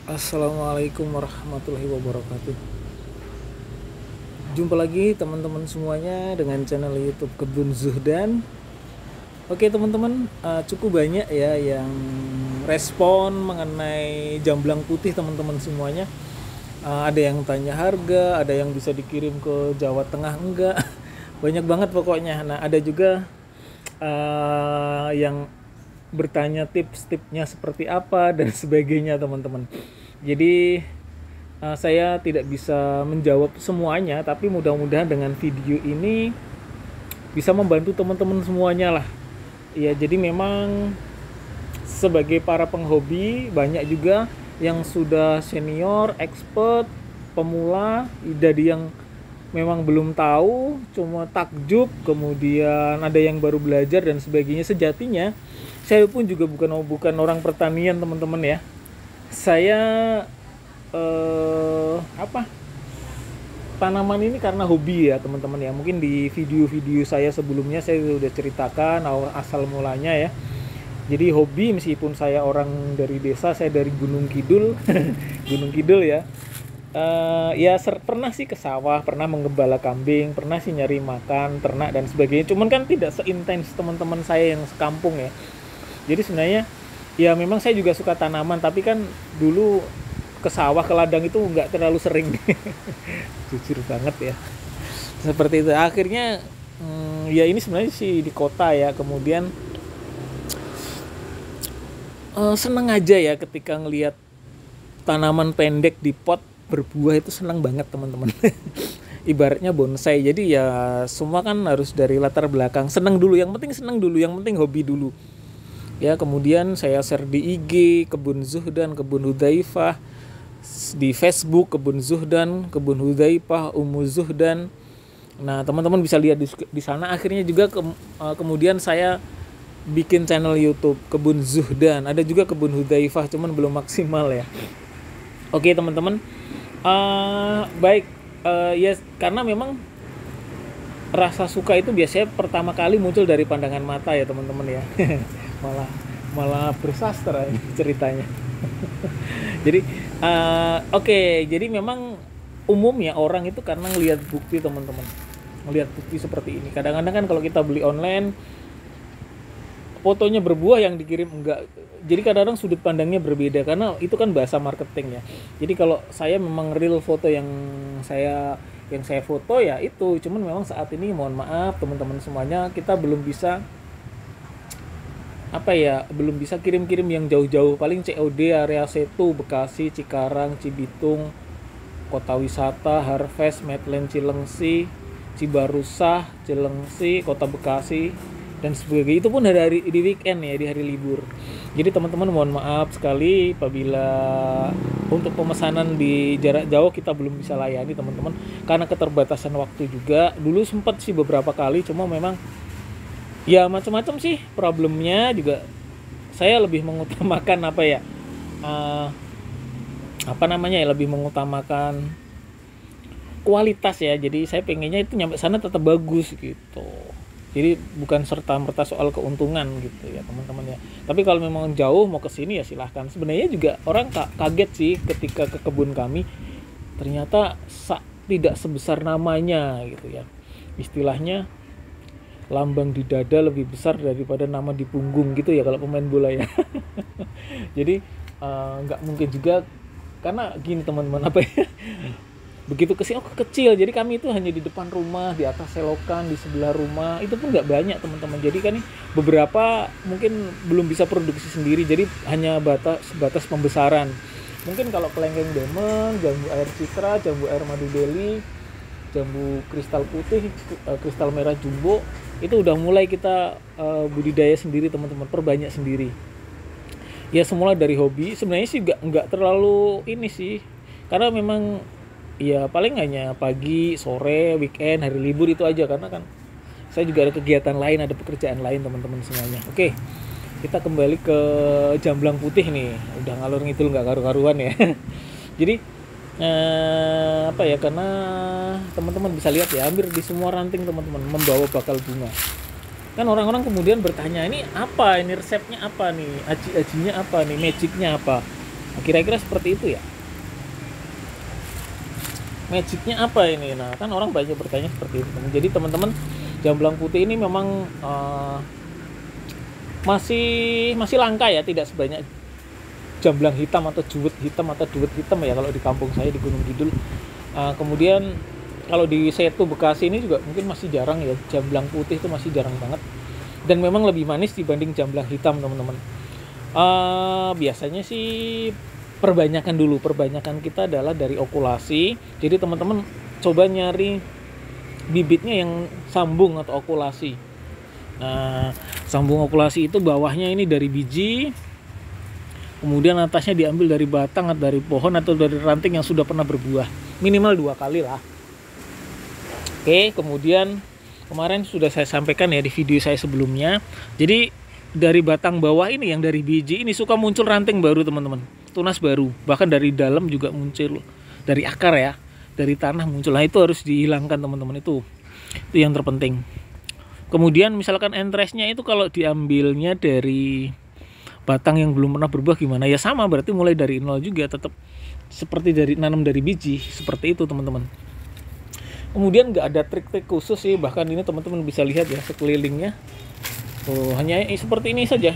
Assalamualaikum warahmatullahi wabarakatuh. Jumpa lagi teman-teman semuanya dengan channel YouTube Kebun Zuhdan. Oke teman-teman, cukup banyak ya yang respon mengenai jamblang putih teman-teman semuanya. Ada yang tanya harga, ada yang bisa dikirim ke Jawa Tengah enggak. Banyak banget pokoknya. Nah ada juga yang bertanya tips-tipsnya seperti apa dan sebagainya teman-teman. Jadi saya tidak bisa menjawab semuanya, tapi mudah-mudahan dengan video ini bisa membantu teman-teman semuanya lah. Ya, jadi memang sebagai para penghobi banyak juga yang sudah senior, expert, pemula, dari yang memang belum tahu, cuma takjub, kemudian ada yang baru belajar dan sebagainya. Sejatinya saya pun juga bukan orang pertanian teman-teman ya. Saya apa, tanaman ini karena hobi ya teman-teman ya. Mungkin di video-video saya sebelumnya saya sudah ceritakan asal mulanya ya. Jadi hobi, meskipun saya orang dari desa, saya dari Gunung Kidul. Gunung Kidul ya. Ya pernah sih ke sawah, pernah menggembala kambing, pernah sih nyari makan ternak dan sebagainya. Cuman kan tidak seintens teman-teman saya yang sekampung ya. Jadi sebenarnya ya memang saya juga suka tanaman, tapi kan dulu ke sawah, ke ladang itu nggak terlalu sering. Jujur banget ya, seperti itu. Akhirnya ya ini sebenarnya sih di kota ya. Kemudian seneng aja ya ketika ngelihat tanaman pendek di pot berbuah, itu seneng banget teman-teman. Ibaratnya bonsai. Jadi ya semua kan harus dari latar belakang seneng dulu, yang penting seneng dulu, yang penting hobi dulu ya. Kemudian saya share di IG Kebun Zuhdan, Kebun Hudzaifah, di Facebook Kebun Zuhdan, Kebun Hudzaifah, Ummu Zuhdan. Nah teman-teman bisa lihat di sana. Akhirnya juga kemudian saya bikin channel YouTube Kebun Zuhdan, ada juga Kebun Hudzaifah, cuman belum maksimal ya. Oke teman-teman, baik, ya karena memang rasa suka itu biasanya pertama kali muncul dari pandangan mata ya teman-teman ya. malah malah bersastra ini ceritanya. Jadi jadi memang umumnya orang itu karena ngelihat bukti teman-teman, ngelihat bukti seperti ini. Kadang-kadang kan kalau kita beli online, fotonya berbuah yang dikirim enggak. Jadi kadang-kadang sudut pandangnya berbeda karena itu kan bahasa marketing ya. Jadi kalau saya memang real foto saya yang saya foto ya itu. Cuman memang saat ini mohon maaf teman-teman semuanya, kita belum bisa belum bisa kirim-kirim yang jauh-jauh. Paling COD area Setu, Bekasi, Cikarang, Cibitung, Kota Wisata, Harvest, Medland, Cilengsi, Cibarusah, Cilengsi, Kota Bekasi dan sebagainya. Itu pun hari di weekend ya, di hari libur. Jadi teman-teman mohon maaf sekali apabila untuk pemesanan di jarak jauh kita belum bisa layani teman-teman, karena keterbatasan waktu juga. Dulu sempat sih beberapa kali, cuma memang ya macam-macam sih problemnya juga. Saya lebih mengutamakan uh, lebih mengutamakan kualitas ya. Jadi saya pengennya itu nyampe sana tetap bagus gitu. Jadi bukan serta merta soal keuntungan gitu ya teman-teman ya. Tapi kalau memang jauh mau ke sini ya silahkan. Sebenarnya juga orang kaget sih ketika ke kebun kami, ternyata tidak sebesar namanya gitu ya. Istilahnya lambang di dada lebih besar daripada nama di punggung gitu ya kalau pemain bola ya. Jadi nggak mungkin juga, karena gini teman-teman, begitu kesini kecil. Jadi kami itu hanya di depan rumah, di atas selokan, di sebelah rumah, itu pun nggak banyak teman-teman. Jadi kan beberapa mungkin belum bisa produksi sendiri, jadi hanya batas pembesaran. Mungkin kalau kelengkeng demon, jambu air citra, jambu air madu deli, jambu kristal putih, kristal merah jumbo, itu udah mulai kita budidaya sendiri teman-teman, perbanyak sendiri. Ya semula dari hobi. Sebenarnya sih nggak terlalu ini sih, karena memang ya paling hanya pagi, sore, weekend, hari libur itu aja, karena kan saya juga ada kegiatan lain, ada pekerjaan lain teman-teman semuanya. Oke, kita kembali ke jamblang putih nih, udah ngalur ngidul nggak karu-karuan ya. Jadi karena teman-teman bisa lihat ya, hampir di semua ranting teman-teman membawa bakal bunga. Kan orang-orang kemudian bertanya, ini apa, ini resepnya apa nih, aji-ajinya apa nih, magicnya apa. Nah, kira-kira seperti itu ya. Magicnya apa ini? Nah, kan orang banyak bertanya seperti itu. Jadi teman-teman, jamblang putih ini memang masih langka ya, tidak sebanyak jamblang hitam atau juwet hitam atau duet hitam ya kalau di kampung saya di Gunung Kidul. Kemudian kalau di Setu Bekasi ini juga mungkin masih jarang ya, jamblang putih itu masih jarang banget. Dan memang lebih manis dibanding jamblang hitam, teman-teman. Biasanya sih perbanyakan kita adalah dari okulasi. Jadi teman-teman coba nyari bibitnya yang sambung atau okulasi. Nah, sambung okulasi itu bawahnya ini dari biji, kemudian atasnya diambil dari batang atau dari pohon atau dari ranting yang sudah pernah berbuah, minimal 2 kali lah. Oke, kemudian kemarin sudah saya sampaikan ya di video saya sebelumnya. Jadi dari batang bawah ini yang dari biji ini suka muncul ranting baru, teman-teman, tunas baru, bahkan dari dalam juga muncul, dari akar ya, dari tanah muncul. Nah, itu harus dihilangkan, teman-teman. Itu yang terpenting. Kemudian misalkan entresnya itu kalau diambilnya dari batang yang belum pernah berbuah gimana ya, sama berarti mulai dari nol juga, tetap seperti dari nanam dari biji, seperti itu, teman-teman. Kemudian nggak ada trik-trik khusus sih, bahkan ini teman-teman bisa lihat ya sekelilingnya. Hanya seperti ini saja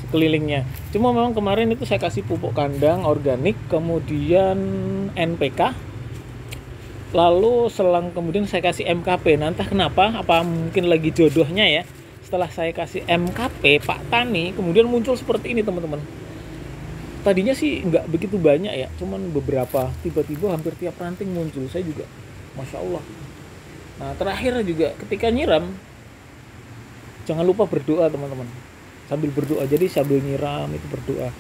sekelilingnya. Cuma memang kemarin itu saya kasih pupuk kandang organik, kemudian NPK, lalu selang kemudian saya kasih MKP. Nah, entah kenapa, apa mungkin lagi jodohnya ya, setelah saya kasih MKP Pak Tani kemudian muncul seperti ini, teman-teman. Tadinya sih nggak begitu banyak ya, cuman beberapa, tiba-tiba hampir tiap ranting muncul. Saya juga Masya Allah. Nah, terakhir juga ketika nyiram, jangan lupa berdoa, teman-teman. Sambil berdoa, jadi sambil nyiram itu berdoa.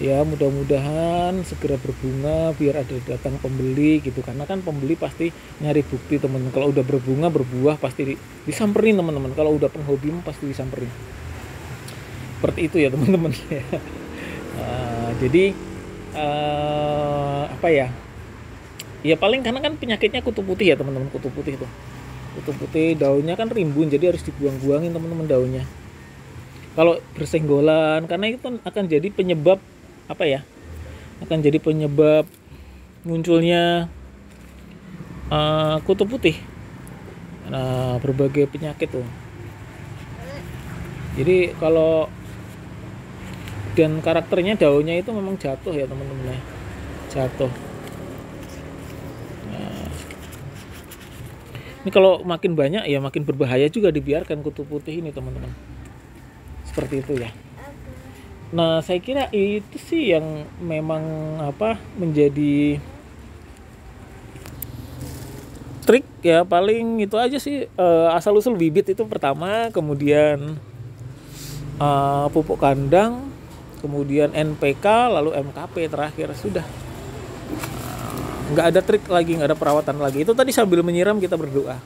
Ya, mudah-mudahan segera berbunga biar ada datang pembeli gitu. Karena kan pembeli pasti nyari bukti, teman-teman. Kalau udah berbunga, berbuah pasti disamperin, teman-teman. Kalau udah penghobi pasti disamperin. Seperti itu ya, teman-teman. Jadi apa ya? Ya paling karena kan penyakitnya kutu putih ya, teman-teman. Kutu putih itu. Kutu putih daunnya kan rimbun, jadi harus dibuang-buangin, teman-teman, daunnya. Kalau bersenggolan, karena itu akan jadi penyebab apa ya? Akan jadi penyebab munculnya kutu putih. Nah, berbagai penyakit tuh. Jadi kalau dan karakternya daunnya itu memang jatuh ya, teman-teman ya. Jatuh. Ini kalau makin banyak ya makin berbahaya juga dibiarkan kutu putih ini, teman-teman. Seperti itu ya. Nah, saya kira itu sih yang memang menjadi trik ya, paling itu aja sih. Asal usul bibit itu pertama, kemudian pupuk kandang, kemudian NPK, lalu MKP terakhir, sudah. Nggak ada trik lagi, nggak ada perawatan lagi. Itu tadi sambil menyiram kita berdoa,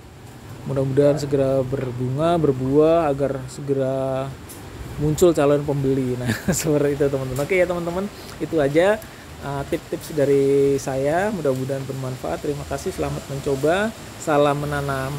mudah-mudahan segera berbunga, berbuah, agar segera muncul calon pembeli. Nah, seperti itu, teman-teman. Oke ya, teman-teman, itu aja tips-tips dari saya, mudah-mudahan bermanfaat. Terima kasih, selamat mencoba, salam menanam.